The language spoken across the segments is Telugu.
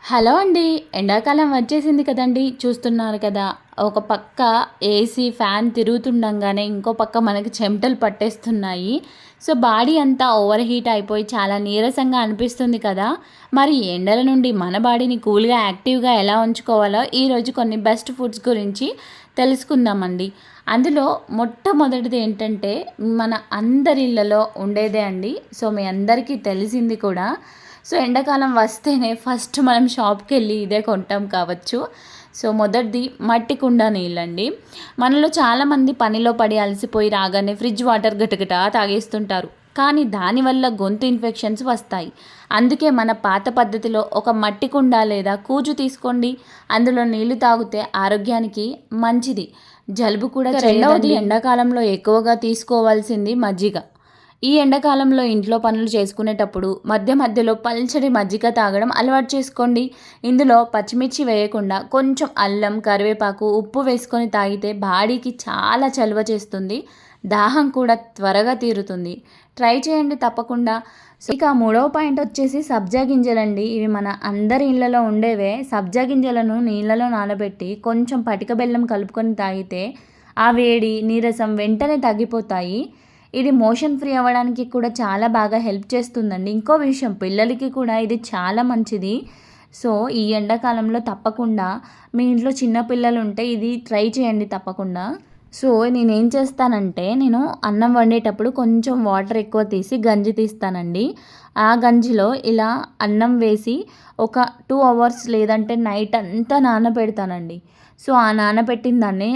హలో అండి. ఎండాకాలం వచ్చేసింది కదండీ! చూస్తున్నారు కదా! ఒక పక్క ఏసీ, ఫ్యాన్ తిరుగుతుండంగానే ఇంకో పక్క మనకి చెమటలు పట్టేస్తున్నాయి. సో, బాడీ అంతా ఓవర్ హీట్ అయిపోయి చాలా నీరసంగా అనిపిస్తుంది కదా! మరి ఎండల నుండి మన బాడీని కూల్‌గా, యాక్టివ్‌గా ఎలా ఉంచుకోవాలో ఈరోజు కొన్ని బెస్ట్ ఫుడ్స్ గురించి తెలుసుకుందామండి. అందులో మొట్టమొదటిది ఏంటంటే మన అందరి ఇళ్లలో ఉండేదే అండి. సో, మీ అందరికీ తెలిసింది కూడా. సో, ఎండాకాలం వస్తేనే ఫస్ట్ మనం షాప్‌కెళ్ళి ఇదే కొంటాం కావచ్చు. సో, మొదటిది మట్టి కుండ నీళ్ళండి. మనలో చాలామంది పనిలో పడి అలసిపోయి రాగానే ఫ్రిడ్జ్ వాటర్ గటగటా తాగేస్తుంటారు. కానీ దానివల్ల గొంతు ఇన్ఫెక్షన్స్ వస్తాయి. అందుకే మన పాత పద్ధతిలో ఒక మట్టి కుండ లేదా కూజు తీసుకోండి. అందులో నీళ్లు తాగితే ఆరోగ్యానికి మంచిది. జలుబు కూడా రెండవది ఎండాకాలంలో ఎక్కువగా తీసుకోవాల్సింది మజ్జిగ. ఈ ఎండాకాలంలో ఇంట్లో పనులు చేసుకునేటప్పుడు మధ్య మధ్యలో పల్చడి మజ్జిగ తాగడం అలవాటు చేసుకోండి. ఇందులో పచ్చిమిర్చి వేయకుండా కొంచెం అల్లం, కరివేపాకు, ఉప్పు వేసుకొని తాగితే బాడీకి చాలా చలువ చేస్తుంది. దాహం కూడా త్వరగా తీరుతుంది. ట్రై చేయండి తప్పకుండా. ఇక మూడవ పాయింట్ వచ్చేసి సబ్జా గింజలండి. ఇవి మన అందరి ఇళ్లలో ఉండేవే. సబ్జా గింజలను నీళ్ళలో నానబెట్టి కొంచెం పటిక బెల్లం కలుపుకొని తాగితే ఆ వేడి, నీరసం వెంటనే తగ్గిపోతాయి. ఇది మోషన్ ఫ్రీ అవ్వడానికి కూడా చాలా బాగా హెల్ప్ చేస్తుందండి. ఇంకో విషయం, పిల్లలకి కూడా ఇది చాలా మంచిది. సో, ఈ ఎండాకాలంలో తప్పకుండా మీ ఇంట్లో చిన్న పిల్లలు ఉంటే ఇది ట్రై చేయండి తప్పకుండా. సో, నేనేం చేస్తానంటే నేను అన్నం వండేటప్పుడు కొంచెం వాటర్ ఎక్కువ తీసి గంజి తీస్తానండి. ఆ గంజిలో ఇలా అన్నం వేసి ఒక 2 అవర్స్ లేదంటే నైట్ అంతా నానబెడతానండి. సో, ఆ నానబెట్టిన దాన్ని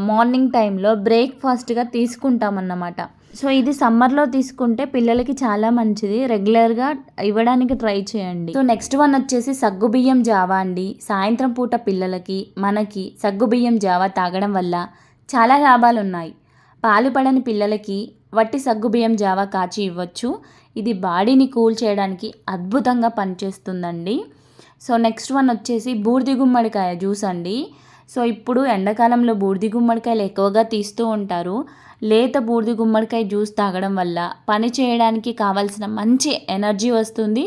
మార్నింగ్ టైంలో బ్రేక్‌ఫాస్ట్‌గా తీసుకుంటామన్నమాట. సో, ఇది సమ్మర్‌లో తీసుకుంటే పిల్లలకి చాలా మంచిది. రెగ్యులర్‌గా ఇవ్వడానికి ట్రై చేయండి. సో, నెక్స్ట్ వన్ వచ్చేసి సగ్గుబియ్యం జావా అండి. సాయంత్రం పూట పిల్లలకి, మనకి సగ్గుబియ్యం జావా తాగడం వల్ల చాలా లాభాలున్నాయి. పాలు పడని పిల్లలకి వట్టి సగ్గుబియ్యం జావా కాచి ఇవ్వచ్చు. ఇది బాడీని కూల్ చేయడానికి అద్భుతంగా పనిచేస్తుందండి. సో, నెక్స్ట్ వన్ వచ్చేసి బూడిద గుమ్మడికాయ జ్యూస్ అండి. సో, ఇప్పుడు ఎండాకాలంలో బూడిద గుమ్మడికాయలు ఎక్కువగా తీస్తూ ఉంటారు. లేత బూడిద గుమ్మడికాయ జ్యూస్ తాగడం వల్ల పని చేయడానికి కావాల్సిన మంచి ఎనర్జీ వస్తుంది.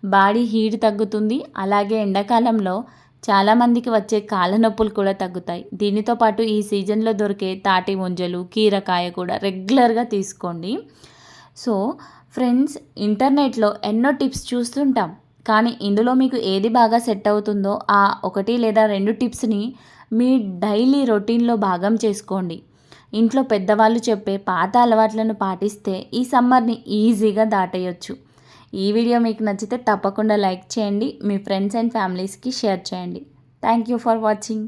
బాడీ హీట్ తగ్గుతుంది. అలాగే ఎండాకాలంలో చాలామందికి వచ్చే కాళ్ళ నొప్పులు కూడా తగ్గుతాయి. దీనితో పాటు ఈ సీజన్లో దొరికే తాటి ముంజలు, కీరకాయ కూడా రెగ్యులర్గా తీసుకోండి. సో, ఫ్రెండ్స్, ఇంటర్నెట్లో ఎన్నో టిప్స్ చూస్తుంటాం. కానీ ఇందులో మీకు ఏది బాగా సెట్ అవుతుందో ఆ 1 లేదా 2 టిప్స్ని మీ డైలీ రొటీన్లో భాగం చేసుకోండి. ఇంట్లో పెద్దవాళ్ళు చెప్పే పాత అలవాట్లను పాటిస్తే ఈ సమ్మర్ని ఈజీగా దాటేయొచ్చు. ఈ వీడియో మీకు నచ్చితే తప్పకుండా లైక్ చేయండి. మీ ఫ్రెండ్స్ అండ్ ఫ్యామిలీస్కి షేర్ చేయండి. Thank you for watching.